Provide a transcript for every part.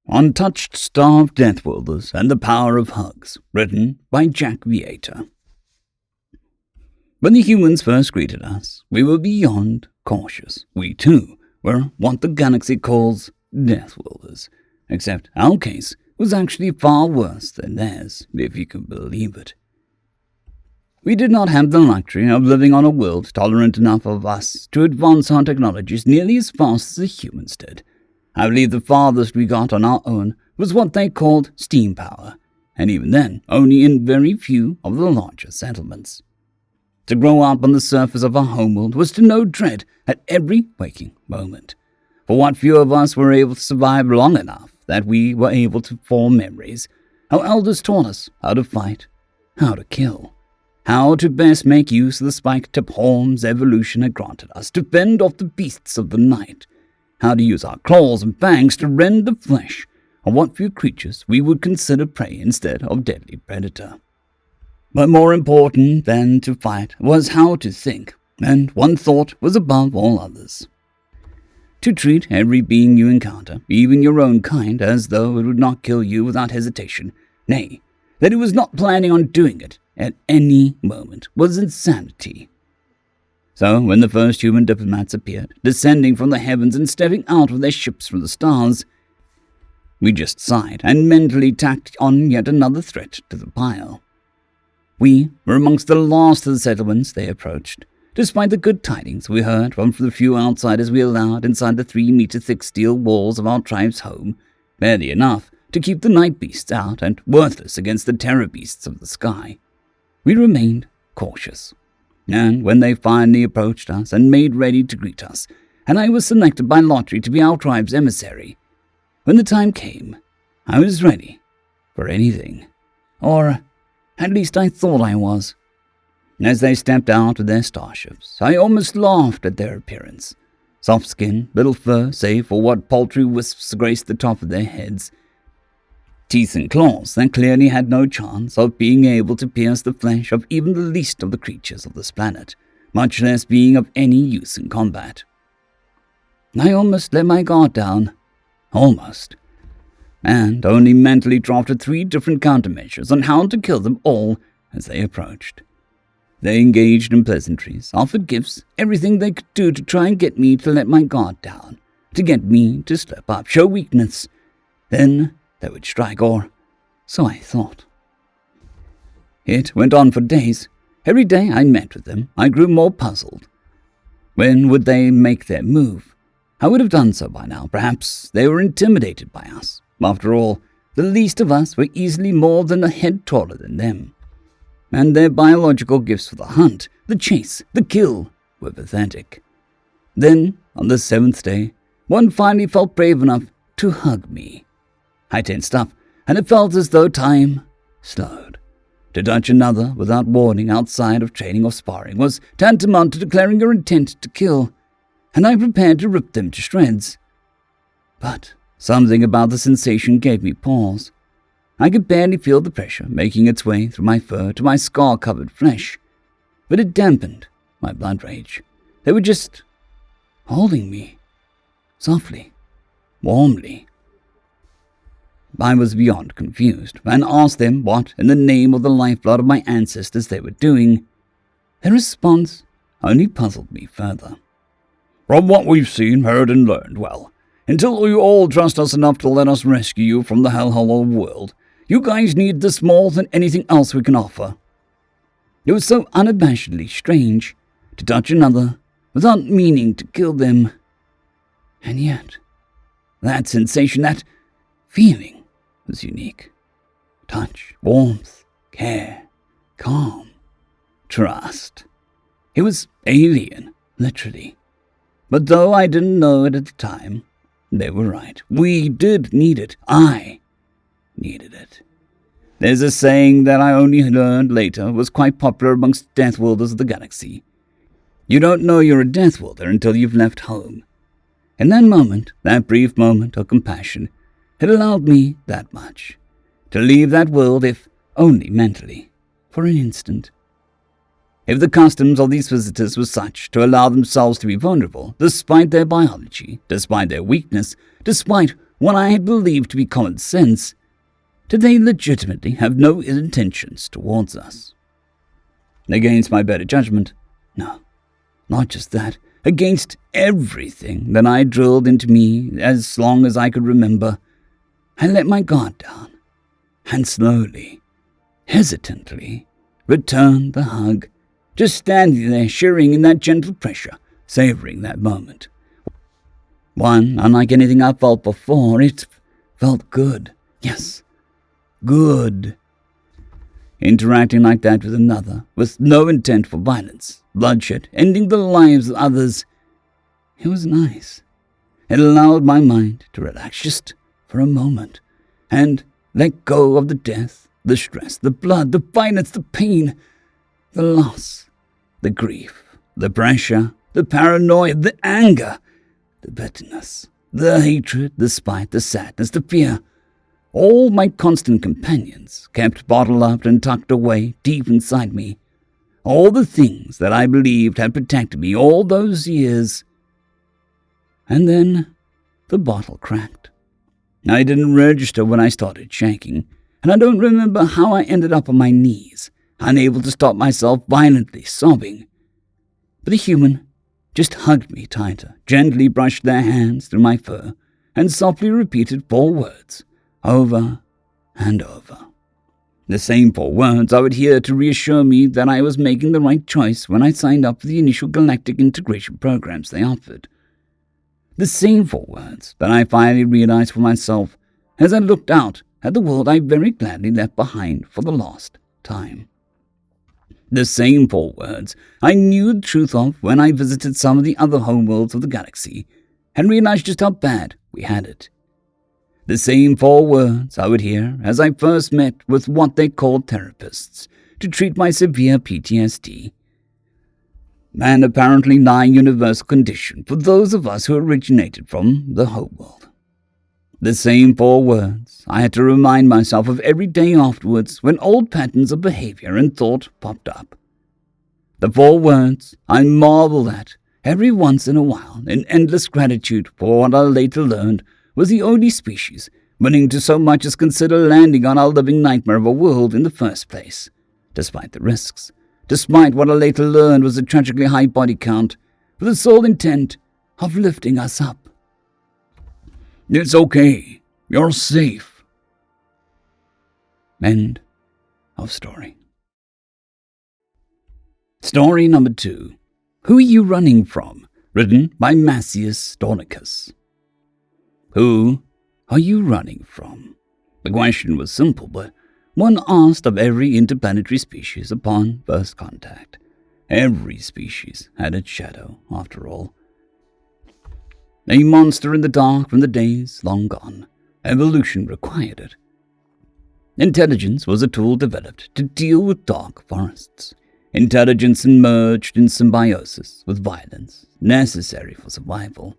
Untouched Starved Deathworlders and the Power of Hugs, written by Jack Vieta. When the humans first greeted us, we were beyond cautious. We, too, were what the galaxy calls Deathworlders, except our case was actually far worse than theirs, if you can believe it. We did not have the luxury of living on a world tolerant enough of us to advance our technologies nearly as fast as the humans did. I believe the farthest we got on our own was what they called steam power, and even then only in very few of the larger settlements. To grow up on the surface of our homeworld was to know dread at every waking moment. For what few of us were able to survive long enough that we were able to form memories, our elders taught us how to fight, how to kill, how to best make use of the spike-tip horns evolution had granted us to fend off the beasts of the night, how to use our claws and fangs to rend the flesh of what few creatures we would consider prey instead of deadly predator. But more important than to fight was how to think, and one thought was above all others. To treat every being you encounter, even your own kind, as though it would not kill you without hesitation, nay, that it was not planning on doing it at any moment, was insanity. So, when the first human diplomats appeared, descending from the heavens and stepping out of their ships from the stars, we just sighed and mentally tacked on yet another threat to the pile. We were amongst the last of the settlements they approached, despite the good tidings we heard from the few outsiders we allowed inside the 3-meter-thick steel walls of our tribe's home, barely enough to keep the night beasts out and worthless against the terror beasts of the sky. We remained cautious. And when they finally approached us and made ready to greet us, and I was selected by lottery to be our tribe's emissary, when the time came, I was ready for anything. Or at least I thought I was. As they stepped out of their starships, I almost laughed at their appearance. Soft skin, little fur, save for what paltry wisps graced the top of their heads. Teeth and claws that clearly had no chance of being able to pierce the flesh of even the least of the creatures of this planet, much less being of any use in combat. I almost let my guard down. Almost. And only mentally drafted 3 different countermeasures on how to kill them all as they approached. They engaged in pleasantries, offered gifts, everything they could do to try and get me to let my guard down, to get me to slip up, show weakness. Then they would strike, or so I thought. It went on for days. Every day I met with them, I grew more puzzled. When would they make their move? I would have done so by now. Perhaps they were intimidated by us. After all, the least of us were easily more than a head taller than them. And their biological gifts for the hunt, the chase, the kill were pathetic. Then, on the 7th day, one finally felt brave enough to hug me. I tensed up, and it felt as though time slowed. To touch another without warning outside of training or sparring was tantamount to declaring your intent to kill, and I prepared to rip them to shreds. But something about the sensation gave me pause. I could barely feel the pressure making its way through my fur to my scar-covered flesh, but it dampened my blood rage. They were just holding me, softly, warmly. I was beyond confused, and asked them what, in the name of the lifeblood of my ancestors, they were doing. Their response only puzzled me further. From what we've seen, heard, and learned, well, until you all trust us enough to let us rescue you from the hellhole world, you guys need this more than anything else we can offer. It was so unabashedly strange to touch another without meaning to kill them. And yet, that sensation, that feeling, was unique. Touch, warmth, care, calm, trust. It was alien, literally. But though I didn't know it at the time, they were right. We did need it. I needed it. There's a saying that I only learned later was quite popular amongst Deathworlders of the galaxy. You don't know you're a Deathworlder until you've left home. In that moment, that brief moment of compassion, it allowed me that much. To leave that world, if only mentally, for an instant. If the customs of these visitors were such to allow themselves to be vulnerable, despite their biology, despite their weakness, despite what I had believed to be common sense, did they legitimately have no ill intentions towards us? Against my better judgment, no, not just that. Against everything that I drilled into me as long as I could remember, I let my guard down, and slowly, hesitantly, returned the hug, just standing there sharing in that gentle pressure, savoring that moment. One, unlike anything I felt before, it felt good. Yes, good. Interacting like that with another, with no intent for violence, bloodshed, ending the lives of others, it was nice. It allowed my mind to relax just for a moment and let go of the death, the stress, the blood, the violence, the pain, the loss, the grief, the pressure, the paranoia, the anger, the bitterness, the hatred, the spite, the sadness, the fear. All my constant companions kept bottled up and tucked away deep inside me. All the things that I believed had protected me all those years. And then the bottle cracked. I didn't register when I started shaking, and I don't remember how I ended up on my knees, unable to stop myself violently sobbing. But the human just hugged me tighter, gently brushed their hands through my fur, and softly repeated 4 words, over and over. The same 4 words I would hear to reassure me that I was making the right choice when I signed up for the initial galactic integration programs they offered. The same 4 words that I finally realized for myself as I looked out at the world I very gladly left behind for the last time. The same 4 words I knew the truth of when I visited some of the other homeworlds of the galaxy and realized just how bad we had it. The same 4 words I would hear as I first met with what they called therapists to treat my severe PTSD, an apparently nigh-universal condition for those of us who originated from the homeworld. The same 4 words I had to remind myself of every day afterwards when old patterns of behavior and thought popped up. The 4 words I marveled at every once in a while in endless gratitude for what I later learned was the only species willing to so much as consider landing on our living nightmare of a world in the first place, despite the risks, despite what I later learned was a tragically high body count, with the sole intent of lifting us up. It's okay. You're safe. End of story. Story number 2. Who Are You Running From? Written by Macius Dornicus. Who are you running from? The question was simple, but one asked of every interplanetary species upon first contact. Every species had its shadow, after all. A monster in the dark from the days long gone. Evolution required it. Intelligence was a tool developed to deal with dark forests. Intelligence emerged in symbiosis with violence, necessary for survival.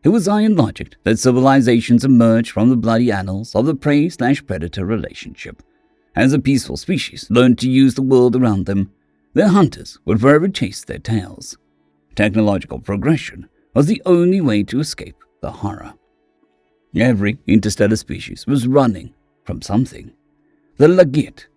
It was iron logic that civilizations emerged from the bloody annals of the prey/predator relationship. As a peaceful species learned to use the world around them, their hunters would forever chase their tails. Technological progression was the only way to escape the horror. Every interstellar species was running from something. The Lagit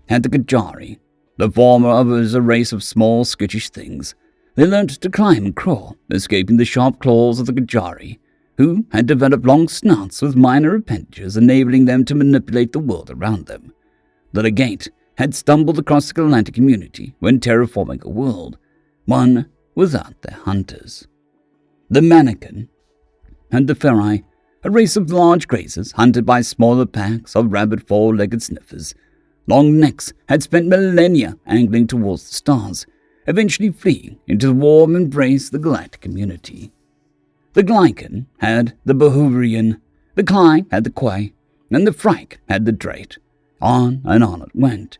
had the Gajari. The former was a race of small, skittish things. They learned to climb and crawl, escaping the sharp claws of the Gajari, who had developed long snouts with minor appendages enabling them to manipulate the world around them. The Legate had stumbled across the galactic community when terraforming a world, one without their hunters. The Mannequin and the Ferai, a race of large grazers hunted by smaller packs of rabid 4-legged sniffers. Long necks had spent millennia angling towards the stars, eventually fleeing into the warm embrace of the galactic community. The Glycan had the Bahurian, the Klai had the Quay, and the Frike had the Drate. On and on it went.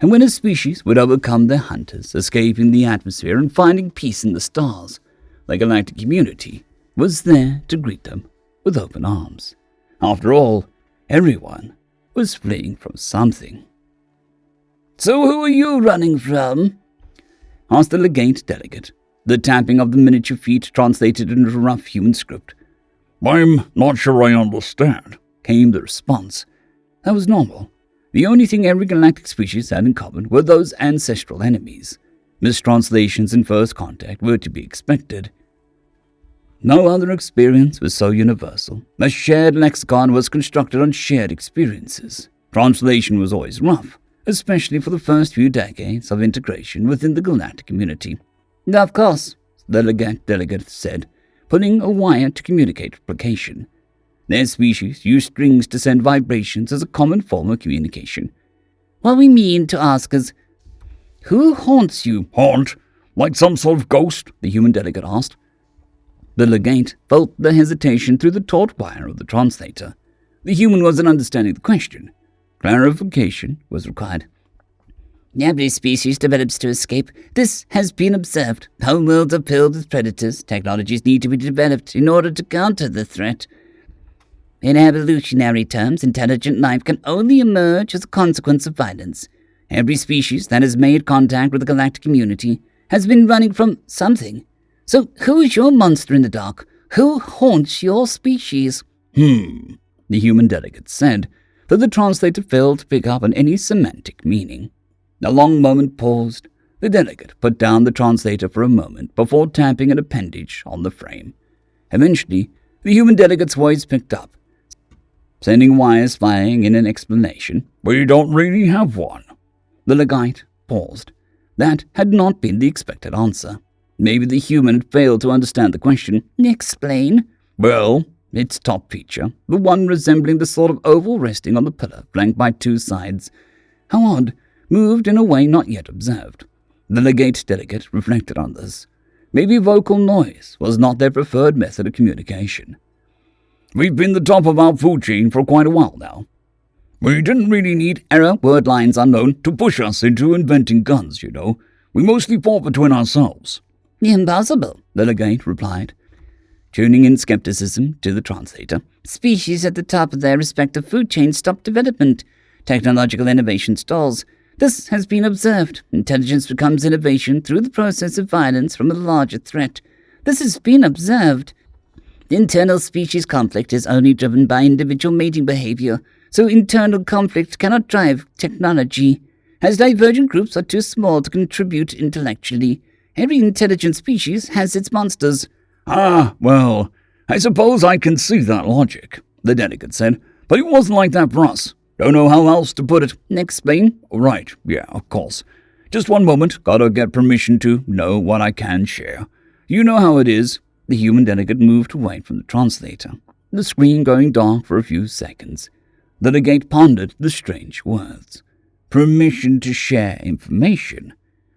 And when a species would overcome their hunters, escaping the atmosphere and finding peace in the stars, the galactic community was there to greet them with open arms. After all, everyone was fleeing from something. "So who are you running from?" asked the Legate delegate, the tapping of the miniature feet translated into rough human script. I'm not sure I understand, came the response. That was normal. The only thing every galactic species had in common were those ancestral enemies. Mistranslations in first contact were to be expected. No other experience was so universal. A shared lexicon was constructed on shared experiences. Translation was always rough, especially for the first few decades of integration within the galactic community. Of course, the delegate said, putting a wire to communicate replication. Their species used strings to send vibrations as a common form of communication. What we mean to ask is, who haunts you? Haunt? Like some sort of ghost? The human delegate asked. The legate felt the hesitation through the taut wire of the translator. The human wasn't understanding the question. Clarification was required. Every species develops to escape. This has been observed. Homeworlds are filled with predators. Technologies need to be developed in order to counter the threat. In evolutionary terms, intelligent life can only emerge as a consequence of violence. Every species that has made contact with the galactic community has been running from something. So who is your monster in the dark? Who haunts your species? The human delegate said, but the translator failed to pick up on any semantic meaning. A long moment paused. The delegate put down the translator for a moment before tapping an appendage on the frame. Eventually, the human delegate's voice picked up, sending wires flying in an explanation. We don't really have one. The legate paused. That had not been the expected answer. Maybe the human had failed to understand the question. Explain. Well, its top feature, the one resembling the sort of oval resting on the pillar flanked by two sides. How odd, moved in a way not yet observed. The legate delegate reflected on this. Maybe vocal noise was not their preferred method of communication. We've been the top of our food chain for quite a while now. We didn't really need error word lines unknown to push us into inventing guns, you know. We mostly fought between ourselves. Impossible, the legate replied, tuning in skepticism to the translator. Species at the top of their respective food chains stop development. Technological innovation stalls. This has been observed. Intelligence becomes innovation through the process of violence from a larger threat. This has been observed. Internal species conflict is only driven by individual mating behavior, so internal conflict cannot drive technology. As divergent groups are too small to contribute intellectually, every intelligent species has its monsters. Well, I suppose I can see that logic, the delegate said, but it wasn't like that for us. Don't know how else to put it. Explain? Right, yeah, of course. Just one moment, gotta get permission to know what I can share. You know how it is. The human delegate moved away from the translator, the screen going dark for a few seconds. The legate pondered the strange words. Permission to share information.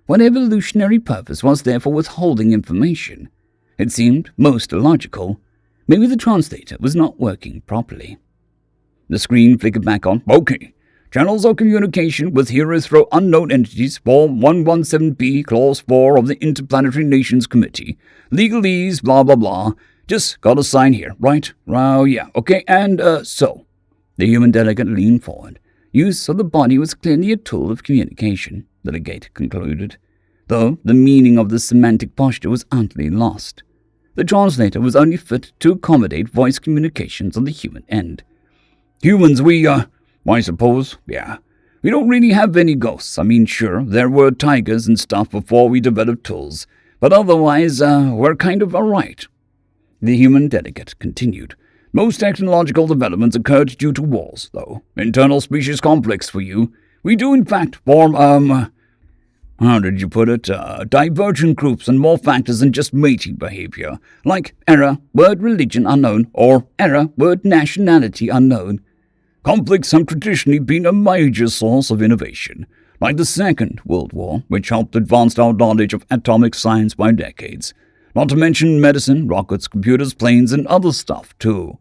What evolutionary purpose was there for withholding information? It seemed most illogical. Maybe the translator was not working properly. The screen flickered back on. Okay. Channels of communication with heroes through unknown entities, Form 117B, Clause 4 of the Interplanetary Nations Committee. Legalese, blah, blah, blah. Just gotta sign here, right? Oh, yeah. Okay, and, so. The human delegate leaned forward. Use of the body was clearly a tool of communication, the legate concluded, though the meaning of the semantic posture was utterly lost. The translator was only fit to accommodate voice communications on the human end. Humans, I suppose, yeah. We don't really have any ghosts. I mean, sure, there were tigers and stuff before we developed tools, but otherwise, we're kind of alright. The human delegate continued. Most technological developments occurred due to wars, though. Internal species conflicts for you. We do, in fact, form, how did you put it? Divergent groups and more factors than just mating behavior, like error, word religion unknown, or error, word nationality unknown. Conflicts have traditionally been a major source of innovation, like the Second World War, which helped advance our knowledge of atomic science by decades. Not to mention medicine, rockets, computers, planes, and other stuff, too.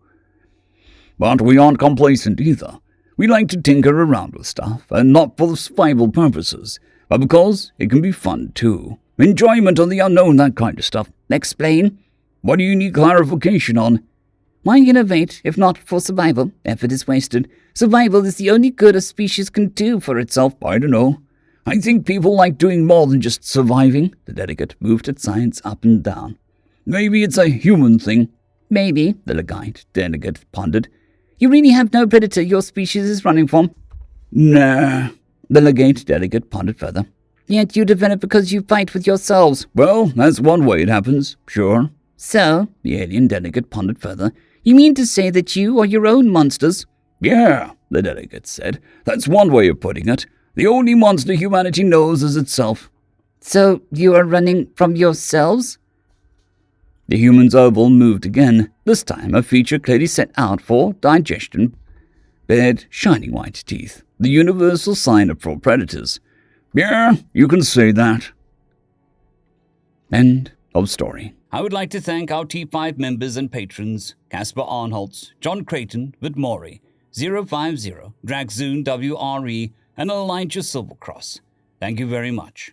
But we aren't complacent either. We like to tinker around with stuff, and not for survival purposes, but because it can be fun, too. Enjoyment of the unknown, that kind of stuff. Explain? What do you need clarification on? Why innovate, if not for survival? Effort is wasted. Survival is the only good a species can do for itself. I don't know. I think people like doing more than just surviving. The delegate moved its sides up and down. Maybe it's a human thing. Maybe, the Legate delegate pondered. You really have no predator your species is running from? Nah, the Legate delegate pondered further. Yet you develop because you fight with yourselves. Well, that's one way it happens, sure. So, the alien delegate pondered further, you mean to say that you are your own monsters? Yeah, the delegate said. That's one way of putting it. The only monster humanity knows is itself. So, you are running from yourselves? The human's oval moved again, this time a feature clearly set out for digestion. Bared, shining white teeth, the universal sign of predators. Yeah, you can say that. End of story. I would like to thank our T5 members and patrons, Casper Arnholtz, John Creighton, Vidmori, 050, Dragzoon WRE, and Elijah Silvercross. Thank you very much.